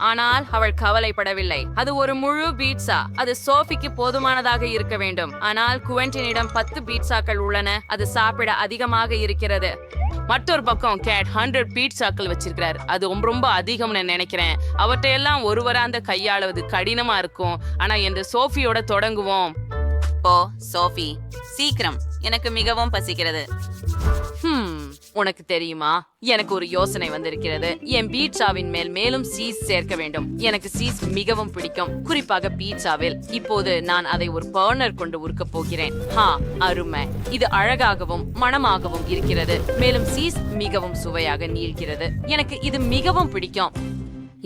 ஆனால் அவள் கவலைப்படவில்லை. அது ஒரு முழு பீட்சா. அது சோஃபிக்கு போதுமானதாக இருக்க வேண்டும். ஆனால் குவென்டினிடம் 10 பீட்சாக்கள் உள்ளன. அது சாப்பிட அதிகமாக இருக்கிறது. மற்றொரு பக்கம் கேட் 100 பீட்சாக்கள் வச்சிருக்கிறார். அது ரொம்ப அதிகம்னு நினைக்கிறேன். அவற்றையெல்லாம் ஒருவராந்த கையாளுவது கடினமா இருக்கும். ஆனா என்று சோஃபியோட தொடங்குவோம். ஓ சோஃபி, சீக்கிரம், எனக்கு மிகவும் பசிக்கிறது. உனக்கு தெரியுமா, எனக்கு ஒரு யோசனை வந்திருக்கிறது. என் பீட்சாவின் மேல் மேலும் சீஸ் சேர்க்க வேண்டும். எனக்கு சீஸ் மிகவும் பிடிக்கும், குறிப்பாக பீட்சாவில். இப்போது நான் அதை ஒரு பர்னர் கொண்டு உருக்க போகிறேன். அருமை! இது அழகாகவும் மணமாகவும் இருக்கிறது. மேலும் சீஸ் மிகவும் சுவையாக நீள்கிறது. எனக்கு இது மிகவும் பிடிக்கும்.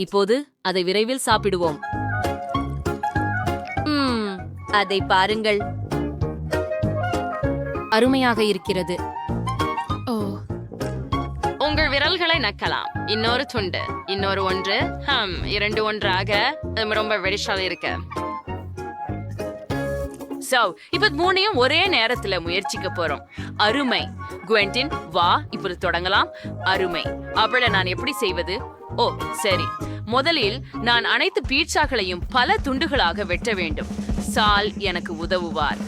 இப்போது அதை விரைவில் சாப்பிடுவோம். அதை பாருங்கள், அருமையாக இருக்கிறது. உங்கள் விரல்களை நக்கலாம். இன்னொரு துண்டு, இன்னொரு ஒன்று, 2 ஒன்றாக ரொம்ப வெடிஷால இருக்கு. இப்ப 3ஐயும் ஒரே நேரத்துல முயற்சிக்க போறோம். அருமை! குவென்டின், வா, இப்போது தொடங்கலாம். அருமை! அப்பட நான் எப்படி செய்வது? ஓ சரி, முதலில் நான் அனைத்து பீட்சாக்களையும் பல துண்டுகளாக வெட்ட வேண்டும். சால் எனக்கு உதவுவார்.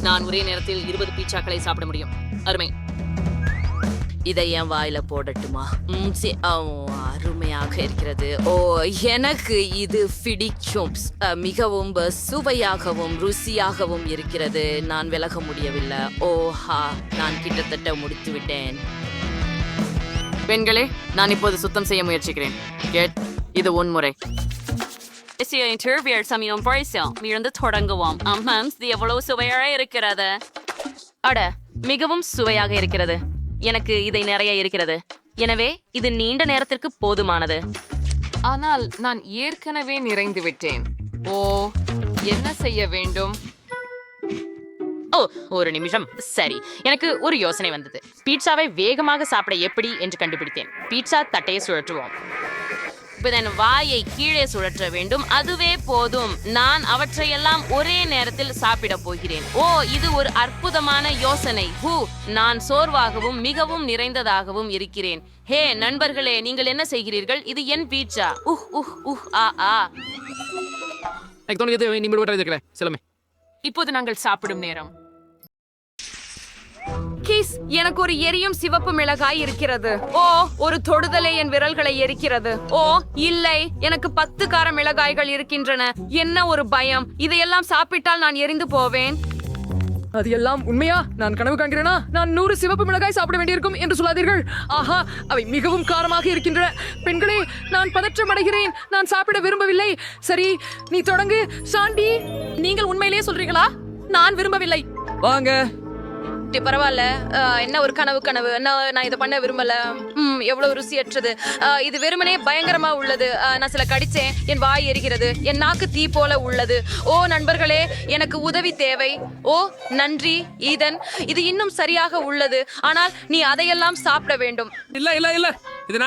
நான் ஒரே நேரத்தில் 20 பீட்சாக்களை சாப்பிட முடியும். அருமை! இதை என் வாயில போடட்டுமா? அருமையாக இருக்கிறது. ஓ, எனக்கு இது பிடிக்கும். மிகவும் சுவையாகவும் ருசியாகவும் இருக்கிறது. நான் விலக முடியவில்லை. ஓஹா, நான் கிட்டத்தட்ட முடித்து விட்டேன். பெண்களே, நான் இப்போது சுத்தம் செய்ய முயற்சிக்கிறேன். இது உன்முறை. தொடங்குவோம். எவ்வளவு சுவையாக இருக்கிறது. அட, மிகவும் சுவையாக இருக்கிறது. எனக்கு இதை நிறைய இருக்கிறது. எனவே இது நீண்ட நேரத்திற்கு போதுமானது. ஆனால் நான் ஏற்கனவே நிறைந்து விட்டேன். ஓ, என்ன செய்ய வேண்டும்? ஓ, ஒரு நிமிஷம். சரி, எனக்கு ஒரு யோசனை வந்தது. பீட்சாவை வேகமாக சாப்பிட எப்படி என்று கண்டுபிடித்தேன். பீட்சா தட்டையை சுழற்றுவோம். இதன் வாயை கீழே சுழற்ற வேண்டும். அதுவே போதும். நான் அவற்றையெல்லாம் ஒரே நேரத்தில் சாப்பிட போகிறேன். ஓ, இது ஒரு அற்புதமான யோசனை. நான் சோர்வாகவும் மிகவும் நிறைந்ததாகவும் இருக்கிறேன். ஹே நண்பர்களே, நீங்கள் என்ன செய்கிறீர்கள்? இது என் பீட்சா. இப்போது நாங்கள் சாப்பிடும் நேரம். கிஸ், எனக்கு ஒரு எரியும் சிவப்பு மிளகாய் இருக்கிறது. ஓ, ஒரு தொடுதலை என் விரல்களை எரிக்கிறது. ஓ இல்லை, எனக்கு 10 கார மிளகாய்கள் இருக்கின்றன. என்ன ஒரு பயம்! இதையெல்லாம் சாப்பிட்டால் நான் எரிந்து போவேன். அது எல்லாம் உண்மையா? நான் கனவு காண்கிறேனா? நான் 100 சிவப்பு மிளகாய் சாப்பிட வேண்டியிருக்கும் என்று சொல்லாதீர்கள். ஆஹா, அவை மிகவும் காரமாக இருக்கின்றன. பெண்களே, நான் பதற்றம் அடைகிறேன். நான் சாப்பிட விரும்பவில்லை. சரி, நீ தொடங்கு சாண்டி. நீங்கள் உண்மையிலேயே சொல்றீங்களா? நான் விரும்பவில்லை. வாங்க. பரவாயில்ல. என்ன ஒரு கனவு. நான் இதை பண்ண விரும்பல. எவ்வளவு ருசியற்றது. இது வெறுமனே பயங்கரமா உள்ளது. நான் சில கடிச்சேன். என் வாய் எரிகிறது. என் நாக்கு தீ போல உள்ளது. ஓ நண்பர்களே, எனக்கு உதவி தேவை. ஓ நன்றி ஈதன், இது இன்னும் சரியாக உள்ளது. ஆனால் நீ அதையெல்லாம் சாப்பிட வேண்டும். இல்ல, இது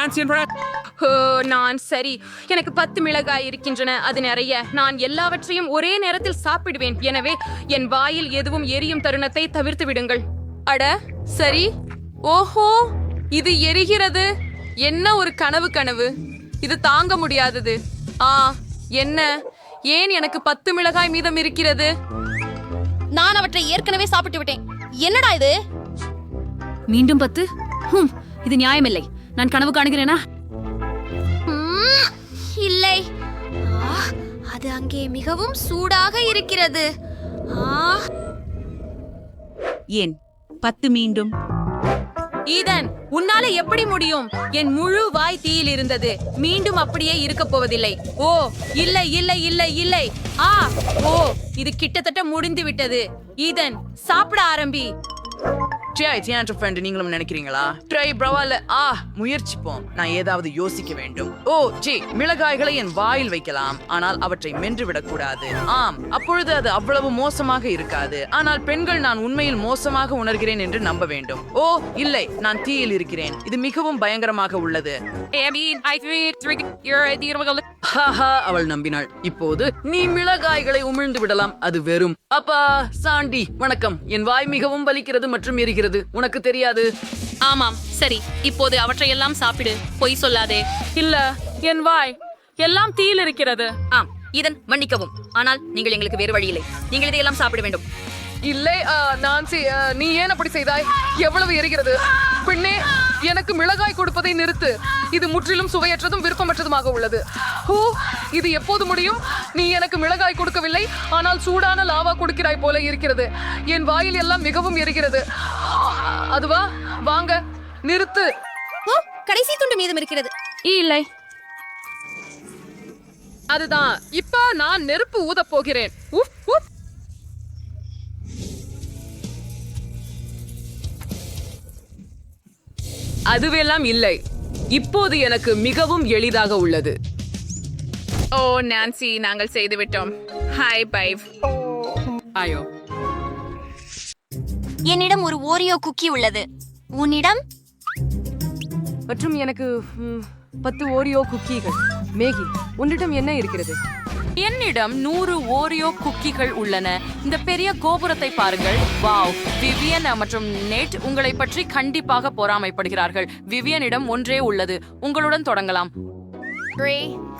நான் சரி. எனக்கு 10 மிளகாய் இருக்கின்றன. அது நிறைய. நான் எல்லாவற்றையும் ஒரே நேரத்தில் சாப்பிடுவேன். எனவே என் வாயில் எதுவும் எரியும் தருணத்தை தவிர்த்து விடுங்கள். அட சரி. ஓஹோ, இது எரிகிறது. என்ன ஒரு கனவு. இது தாங்க முடியாதது. என்ன? ஏன் எனக்கு 10 மிளகாய் மீதம் இருக்கிறது? நான் அவற்றை ஏற்கனவே சாப்பிட்டு விட்டேன். என்னடா இது? மீண்டும் 10? இது நியாயமில்லை. நான் கனவு காணுகிறேனா? இல்லை, அது அங்கே மிகவும் சூடாக இருக்கிறது. ஏன் 10 மீண்டும்? ஈதன், உன்னால எப்படி முடியும்? என் முழு வாய் தீயில் இருந்தது. மீண்டும் அப்படியே இருக்க போவதில்லை. ஓ இல்லை. ஓ, இது கிட்டத்தட்ட முடிந்து விட்டது. ஈதன், சாப்பிட ஆரம்பி. நீங்களும் நினைக்கிறீங்களா? ட்ரை பிரவால. முயற்சிப்போம். நான் ஏதாவது யோசிக்க வேண்டும். ஓ ஜி, மிளகாய்களை என் வாயில் வைக்கலாம். ஆனால் அவற்றை மென்று விடக்கூடாது. அப்பொழுது அது அவ்வளவு மோசமாக இருக்காது. ஆனால் பெண்கள் நான் உண்மையில் மோசமாக உணர்கிறேன் என்று நம்ப வேண்டும். ஓ இல்லை, நான் தீயில் இருக்கிறேன். இது மிகவும் பயங்கரமாக உள்ளது. ஹாஹா, அவள் நம்பினாள். இப்போது நீ மிளகாய்களை உமிழ்ந்து விடலாம். அது வெறும். அப்பா சாண்டி வணக்கம். என் வாய் மிகவும் வலிக்கிறது மற்றும் எரிகிறது. உனக்கு தெரியாது. ஆமாம், சரி. இப்போது அவற்றையெல்லாம் சாப்பிடு. பொய் சொல்லாதே. இல்ல, என் வாய் எல்லாம் தீயில் இருக்கிறது. ஆம், இதன் மன்னிக்கவும். ஆனால் நீங்கள் எங்களுக்கு வேறு வழி இல்லை. நீங்கள் இதையெல்லாம் சாப்பிட வேண்டும். இல்லை நான்சி, நீ ஏன் அப்படி செய்தாய்? எவ்வளவு எரிகிறது பெண்ணே! எனக்கு மிளகாய் கொடுப்பதை நிறுத்து. இது முற்றிலும் சுவையற்றதும் விருப்பமற்றதுமாக உள்ளது. ஓ, இது எப்போது முடியும்? நீ எனக்கு மிளகாய் கொடுக்கவில்லை, ஆனால் சூடான லாவா கொடுக்கிறாய் போல இருக்கிறது. என் வாயில் எல்லாம் மிகவும் எரிகிறது. அதுவா? வாங்க, நிறுத்து. ஓ, கடைசி துண்டு மீதம் இருக்கிறது. இல்லை. அதுதான். இப்ப நான் நெருப்பு ஊதப் போகிறேன். உஃப், உஃப். அதுவெல்லாம் இல்லை. இப்போது எனக்கு மிகவும் எளிதாக உள்ளது. ஓ நான்சி, நாங்கள் செய்து விட்டோம். Hi five. ஐயோ, என்னிடம் ஒரு ஓரியோ குக்கி உள்ளது. உன்னிடம்? மற்றும் எனக்கு 10 ஓரியோ குக்கீகள். மேகி, உன்னிடம் என்ன இருக்கிறது? என்னிடம் 100 ஓரியோ குக்கிகள் உள்ளன. இந்த பெரிய கோபுரத்தை பாருங்கள். வாவ்! விவியன் மற்றும் நெட் உங்களை பற்றி கண்டிப்பாக பொறாமைப்படுகிறார்கள். விவியனிடம் ஒன்றே உள்ளது. உங்களுடன் தொடங்கலாம்.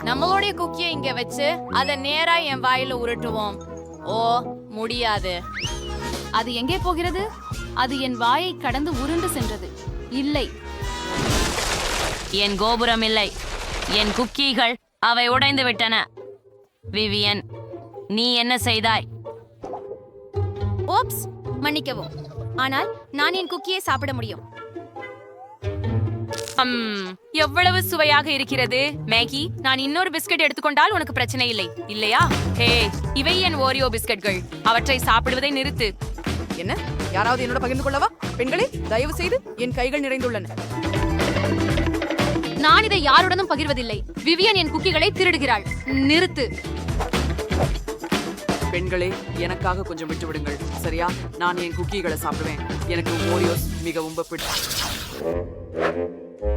நம்மளுடைய குக்கியை இங்க வச்சு அதை நேரா என் வாயில உருட்டுவோம். ஓ, முடியாது. அது எங்கே போகிறது? அது என் வாயை கடந்து உருண்டு சென்றது. இல்லை, என் கோபுரம் இல்லை, என் குக்கீகள். அவை உடைந்து விட்டன. விவியன், நீ என்ன செய்தாய்? ஓப்ஸ், மன்னிக்கவும். ஆனால் நான் என் குக்கியை சாப்பிட முடியும். எவ்வளவு சுவையாக இருக்கிறது. மேகி, நான் இன்னொரு பிஸ்கட் எடுத்துக்கொண்டால் உனக்கு பிரச்சனை இல்லை, இல்லையா? ஹே, இவை என் ஓரியோ பிஸ்கட்கள். அவற்றை சாப்பிடுவதை நிறுத்து. என்ன? யாராவது என்னோட பகிர்ந்து கொள்ளவா? பெண்களே, தயவு செய்து, என் கைகள் நிறைந்துள்ளன. நான் இதை யாருடனும் பகிர்வதில்லை. விவியன் என் குக்கிகளை திருடுகிறாள். நிறுத்து. பெண்களே, எனக்காக கொஞ்சம் விட்டு விடுங்கள், சரியா? நான் என் குக்கீகளை சாப்பிடுவேன். எனக்கு ஓரியோஸ் மிகவும் பிடிக்கும்.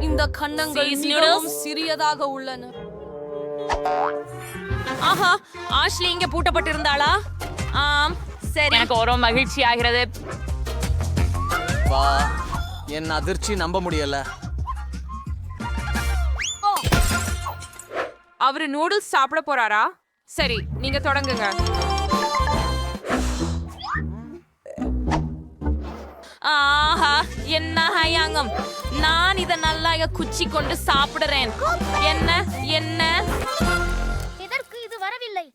இந்த கன்னங்கள் மிகவும் சிறியதாக உள்ளன. ஆஹா, ஆஷ்லி இங்க பூட்டப்பட்டிருந்தாளா? ஆம், சரி. எனக்கு ஒரு மகிழ்ச்சி ஆகிறது. வா, என் அதிர்ச்சி நம்ப முடியல. அவரு நூடுல்ஸ் சாப்பிட போறாரா? சரி, நீங்க தொடங்குங்க. ஆஹா, என்ன ஹயாங்கம். நான் இத நல்லா குச்சி கொண்டு சாப்பிடுறேன். என்ன என்ன எதற்கு இது வரவில்லை?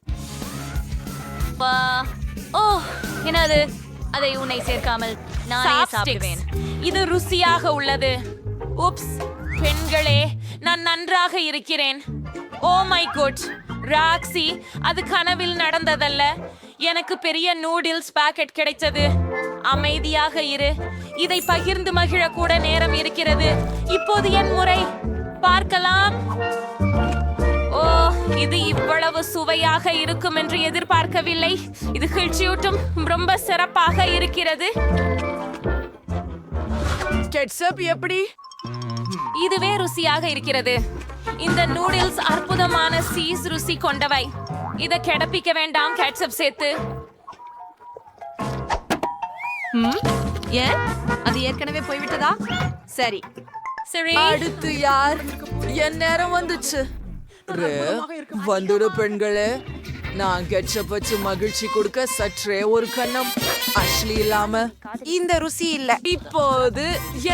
ஓ, என்னது? அதை உன்னை சேர்க்காமல் நானே சாப்பிடுவேன். இது ருசியாக உள்ளது. உப்ஸ், பெண்களே, நான் நன்றாக இருக்கிறேன். ஓ மை குட், ராக்ஸி, அது கனவில் நடந்ததல்ல. எனக்கு பெரிய நூடுல்ஸ் பாக்கெட் கிடைத்தது. அமைதியாக இரு. இதை பகிர்ந்து மகிழ கூட நேரம் இருக்கிறது. இப்போது என் முறை. பார்க்கலாம். ஓ, இது இவ்வளவு சுவையாக இருக்கும் என்று எதிர்பார்க்கவில்லை. இது கிழ்ச்சியூட்டும். ரொம்ப சிறப்பாக இருக்கிறது. கெட்சப் எப்படி? இதுவே ருசியாக இருக்கிறது. இந்த நூடுல்ஸ் அற்புதமான சீஸ் ருசி கொண்டவை. இத கெடப்பிக்க வேண்டாம் கேட்சப் சேர்த்து. ஏன்? அது ஏற்கனவே போய்விட்டதா? சரி, சரி, அடுத்து யார்? என் நேரம் வந்துச்சு. வந்துடு பெண்களே. நான் கெட்சப் வச்சு மகிழ்ச்சி கொடுக்க சற்றே ஒரு கண்ணம். அஷ்லி இல்லாம இந்த ருசி இல்ல. இப்போது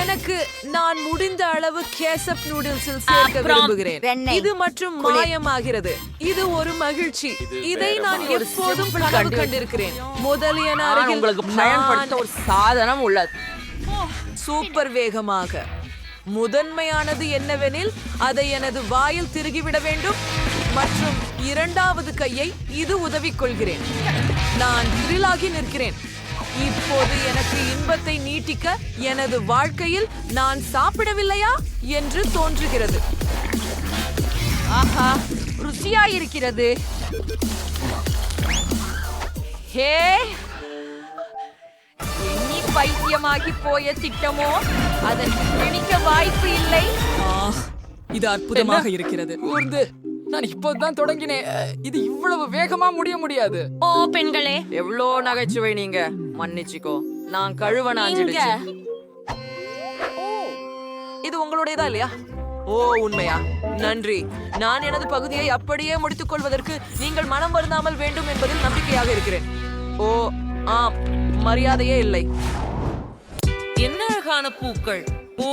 எனக்கு நான் முடிந்த அளவு கேசப் நூடுல்ஸில் சேர்க்க விரும்புகிறேன். இது மற்றும் மாயமாகிறது. இது ஒரு மகிழ்ச்சி. இதை நான் எப்போதும் கனவு கண்டிருக்கிறேன். முதல் என் அருகில் உங்களுக்கு பயன்படுத்த ஒரு சாதனம் உள்ளது. சூப்பர் வேகமாக. முதன்மையானது என்னவெனில் அதை எனது வாயில் திருகிவிட வேண்டும் மற்றும் இரண்டாவது கையை இது உதவிக் கொள்கிறேன். நான் திரிலாகி நிற்கிறேன். இப்போது எனக்கு இன்பத்தை நீட்டிக்க எனது வாழ்க்கையில் நான் சாப்பிடவில்லையா என்று தோன்றுகிறது. ஆஹா, ருசியாயிருக்கிறது. ஹே, எண்ணி பைத்தியமாகி போய திட்டமோ அதற்கு பிடிக்க வாய்ப்பு இல்லை. இது அற்புதமாக இருக்கிறது. ஊர்ந்து நான் இப்போதான் தொடங்கினேன். இது இவ்வளவு வேகமா முடியாது. ஓ பெண்களே, எவ்வளோ நகைச்சுவை நீங்க. மன்னிச்சுக்கோ, நான் கழுவ நாஞ்சிடுச்சு. இது உங்களுடையதா இல்லையா? ஓ உண்மையா? நன்றி. நான் எனது பகுதியை அப்படியே முடித்துக் கொள்வதற்கு நீங்கள் மனம் வருந்தாமல் வேண்டும் என்பதில் நம்பிக்கையாக இருக்கிறேன். ஓ ஆம், மரியாதையே இல்லை. என்ன அழகான பூக்கள். ஓ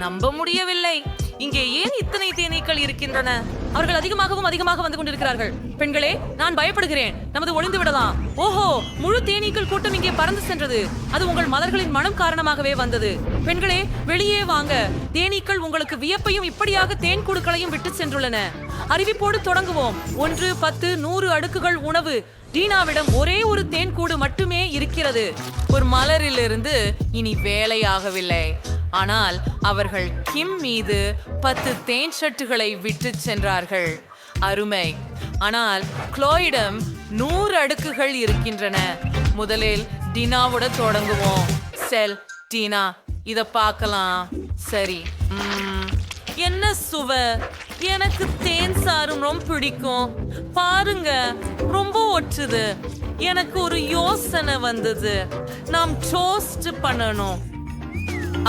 நம்ப முடியவில்லை. இங்கே ஏன் இத்தனை தேனீக்கள் இருக்கின்றன? அவர்கள் அதிகமாக வந்து கொண்டிருக்கிறார்கள். பெண்களே, நான் பயப்படுகிறேன். நமது ஒளிந்து விடலாம். ஓஹோ, முழு தேனீக்கள் கூட்டம் இங்கே பறந்து சென்றது. அது உங்கள் மலர்களின் மனம் காரணமாகவே வந்தது. பெண்களே, வெளியே வாங்க. தேனீக்கள் உங்களுக்கு வியப்பையும் இப்படியாக தேன் கூடுகளையும் விட்டு சென்றுள்ளன. அறிவிப்போடு தொடங்குவோம். 1, 10, 100 அடுக்குகள் உணவு. டீனாவிடம் ஒரே ஒரு தேன் கூடு மட்டுமே இருக்கிறது. ஒரு மலரிலிருந்து இனி வேலையாகவில்லை. ஆனால் அவர்கள் கிம் மீது 10 தேன் சட்டுகளை விட்டு சென்றார்கள். அருமை. ஆனால் க்ளோயிடம் 100 அடுக்குகள் இருக்கின்றன. முதலில் டினாவோட தொடங்குவோம். செல் டீனா, இத பார்க்கலாம். சரி. என்ன சுவை. எனக்கு தேன் சாரும் ரொம்ப பிடிக்கும். பாருங்க, ரொம்ப ஒற்றுது. எனக்கு ஒரு யோசனை வந்தது. நாம் டோஸ்ட் பண்ணணும்.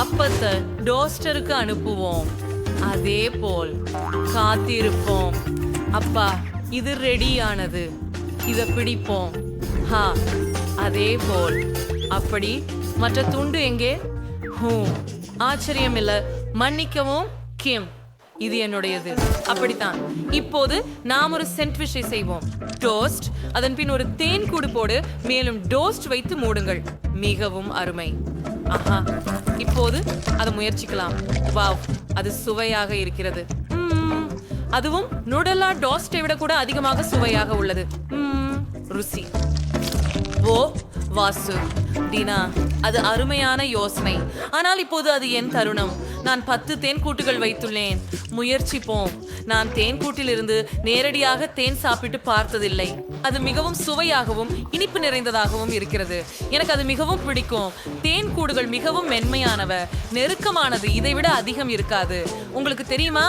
அப்பத்தை டோஸ்டருக்கு அனுப்புவோம். அதே போல் காத்திருப்போம். அப்பா, இது ரெடியானது. இத பிடிப்போம். அதே போல். அப்படி மற்ற துண்டு எங்கே? ஆச்சரியம் இல்ல. மன்னிக்கவும் கிம், இது என்னுடையது. அப்படித்தான். இப்போது நாம் ஒரு சாண்ட்விச்சை செய்வோம். டோஸ்ட், அதன் பின் ஒரு தேன் கூடு போடு, மேலும் டோஸ்ட் வைத்து மூடுங்கள். மிகவும் அருமை. ஆஹா, இப்போது அதை முயற்சிக்கலாம். வாவ், அது சுவையாக இருக்கிறது. அதுவும் நூடலா டோஸ்டை விட கூட அதிகமாக சுவையாக உள்ளது. ருசி. ஓ வாசு, தீனா, அது அருமையான யோசனை. ஆனால் இப்போது அது என் தருணம். நான் 10 தேன் கூட்டுகள் வைத்துள்ளேன். முயற்சிப்போம். நான் தேன் கூட்டிலிருந்து நேரடியாக தேன் சாப்பிட்டு பார்த்ததில்லை. அது மிகவும் சுவையாகவும் இனிப்பு நிறைந்ததாகவும் இருக்கிறது. எனக்கு அது மிகவும் பிடிக்கும். தேன் கூடுகள் மிகவும் மென்மையானவ, நெருக்கமானது. இதைவிட அதிகம் இருக்காது. உங்களுக்கு தெரியுமா?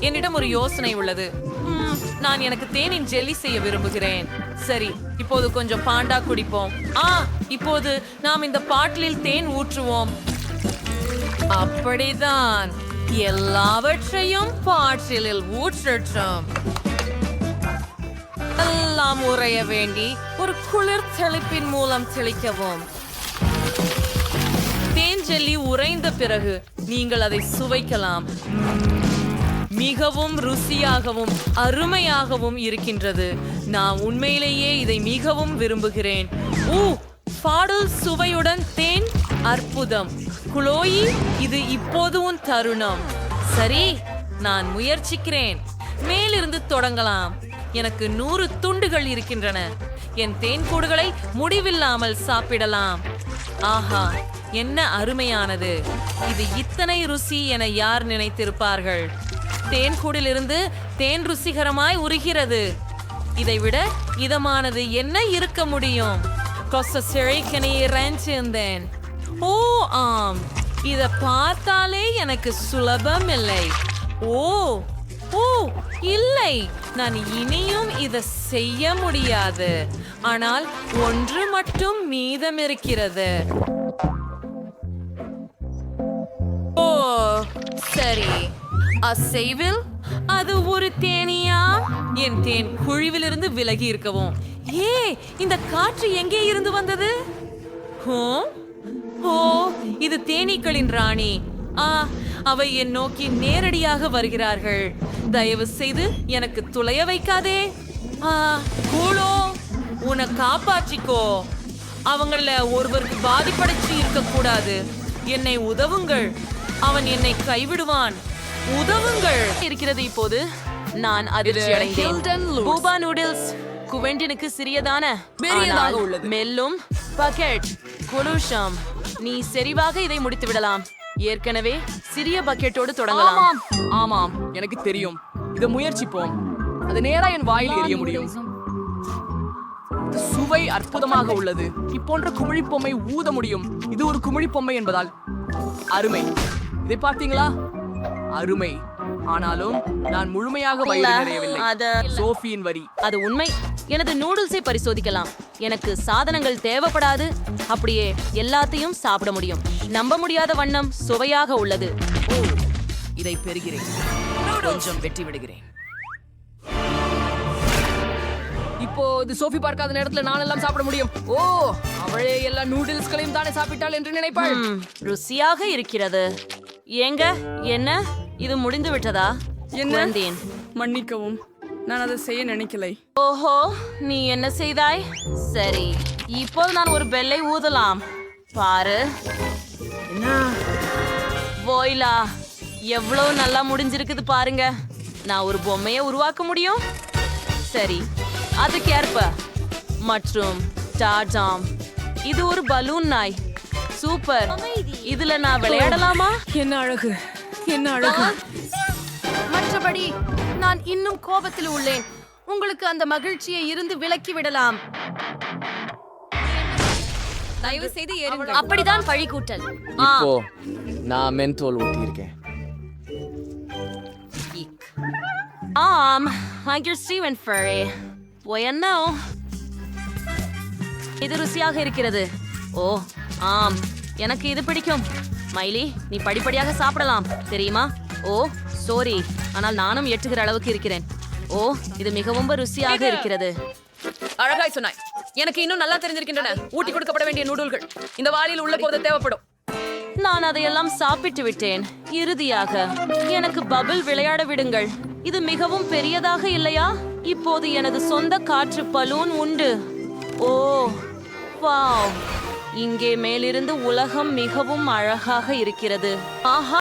என்னிடம் ஒரு யோசனை உள்ளது. நான் எனக்கு தேனின் ஜெல்லி செய்ய விரும்புகிறேன். சரி, இப்போது கொஞ்சம் பாண்டா குடிப்போம். இப்போது நாம் இந்த பாட்டிலில் தேன் ஊற்றுவோம். அப்படிதான். எல்லாவற்றையும் பாட்டிலில் ஊற்றட்டும். எல்லாம் உறைய வேண்டி ஒரு குளிர் தெளிப்பின் மூலம் தெளிக்கவும். தேன் ஜெல்லி உறைந்த பிறகு நீங்கள் அதை சுவைக்கலாம். மிகவும் ருசியாகவும் அருமையாகவும் இருக்கின்றது. நான் உண்மையிலேயே இதை மிகவும் விரும்புகிறேன். பாடல் சுவையுடன் தேன் அற்புதம். குளோயி, இது இப்போது உன் தருணம். சரி, நான் முயற்சிக்கிறேன். மேலிருந்து தொடங்கலாம். எனக்கு 100 துண்டுகள் இருக்கின்றன. என் தேன் கூடுகளை முடிவில்லாமல் சாப்பிடலாம். ஆஹா, என்ன அருமையானது. இது இத்தனை ருசி என யார் நினைத்திருப்பார்கள்? தேன் கூடிலிருந்து தேன் ருசிகரமாய் உருகிறது. இதைவிட இதமானது என்ன இருக்க முடியும்? இருந்தேன். ஓ ஆம், இத பார்த்தாலே எனக்கு சுலபம் இல்லை. ஓ இல்லை, நான் இனியும் இத செய்ய முடியாது. ஆனால் ஒன்று மட்டும் மீதம் இருக்கிறது. ஓ சரி, அசைவில் அது ஒரு தேனியா? என் தேன் குழிவிலிருந்து விலகி இருக்கவும். இந்த காற்று எங்கே இருந்து வந்தது? இது தேனீக்களின் ராணி. அவை என் நோக்கி நேரடியாக வருகிறார்கள். தயவு செய்து எனக்கு துளைய வைக்காதே. கூலோ, உன்னை காப்பாற்றிக்கோ. அவங்கள ஒருவருக்கு பாதிப்படைச்சு இருக்க கூடாது. என்னை உதவுங்கள். அவன் என்னை கைவிடுவான். உதவுங்கள். இருக்கிறது. இப்போது நான் அதிர்ச்சி அடைந்தேன். பூபா நூடுல்ஸ் குவெண்டினுக்கு சிறியதான மெல்லும் பக்கெட். குலுஷம், நீ செறிவாக இதை முடித்து விடலாம். ஏற்கனவே சிறிய பக்கெட்டோடு தொடங்கலாம். ஆமாம், எனக்கு தெரியும். இதை முயற்சிப்போம். அது நேரா என் வாயில் எரிய முடியும். சுவை அற்புதமாக உள்ளது. இப்போன்ற குமிழி பொம்மை ஊத முடியும். இது ஒரு குமிழி பொம்மை என்பதால் அருமை. இதை பார்த்தீங்களா? அருமை. ஆனாலும் நான் முழுமையாக வயிறு நிறையவில்லை. சோஃபியின் வரி. அது உண்மை. எனது நூடுல்ஸை பரிசோதிக்கலாம். எனக்கு சாதனங்கள் தேவைப்படாது. அப்படியே எல்லாத்தையும் சாப்பிட முடியும். நம்ப முடியாத வண்ணம் சுவையாக உள்ளது. இதை பெறுகிறேன். கொஞ்சம் வெட்டி விடுகிறேன். இப்போ இது சோஃபி பார்க்காத நேரத்துல நான் எல்லாம் சாப்பிட முடியும். ஓ, அவளே எல்லா நூடுல்ஸ்களையும் தானே சாப்பிட்டாள் என்று நினைப்பாள். ருசியாக இருக்கிறது. ஏங்க, என்ன இது முடிந்து விட்டதா? வந்தேன். மன்னிக்கவும், நான் அதை செய்ய நினைக்கலை. ஓஹோ, நீ என்ன செய்தாய்? சரி, இப்போது நான் ஒரு பெல்லை ஊதலாம். பாரு. போய்லா, எவ்வளவு நல்லா முடிஞ்சிருக்குது பாருங்க. நான் ஒரு பொம்மையை உருவாக்க முடியும். சரி, அதுக்கேற்ப. மற்றும் டாடாம், இது ஒரு பலூன் நாய். சூப்பர். இதுல நான் விளையாடலாமா? என்ன அழகு, என்ன அழகு. மற்றபடி நான் இன்னும் கோபத்தில் உள்ளேன். உங்களுக்கு அந்த மகிழ்ச்சியை இருந்து விலக்கி விடலாம். தயவு செய்து ஏறுங்கள். அப்படிதான் பழி கூட்டல். இப்போ நான் மென்தோல் ஊட்டி இருக்கேன். You're Steven Furry. Bueno. இது ருசியாக இருக்கிறது. ஓ, ஆம், எனக்கு இது பிடிக்கும். மைலி, நீ படிப்படியாக சாப்பிடலாம், தெரியுமா? ஓ, சாரி, ஆனால் நானும் எட்டுகிற அளவுக்கு இருக்கிறேன். ஓ, இது மிகவும் ருசியாக இருக்கிறது. அழகாய் சொன்னாய். எனக்கு இன்னும் நல்லா தெரிஞ்சிருக்கின்றன ஊட்டி கொடுக்கப்பட வேண்டிய நூடுல்கள். இந்த வாளியில் உள்ள போது தேவைப்படும். நான் அதையெல்லாம் சாப்பிட்டு விட்டேன். இறுதியாக எனக்கு பபிள் விளையாட விடுங்கள். இது மிகவும் பெரியதாக இல்லையா? இப்போது எனது சொந்த காற்று பலூன் உண்டு. ஓ, வாவ், இங்கே மேலிருந்து உலகம் மிகவும் அழகாக இருக்கிறது. ஆஹா.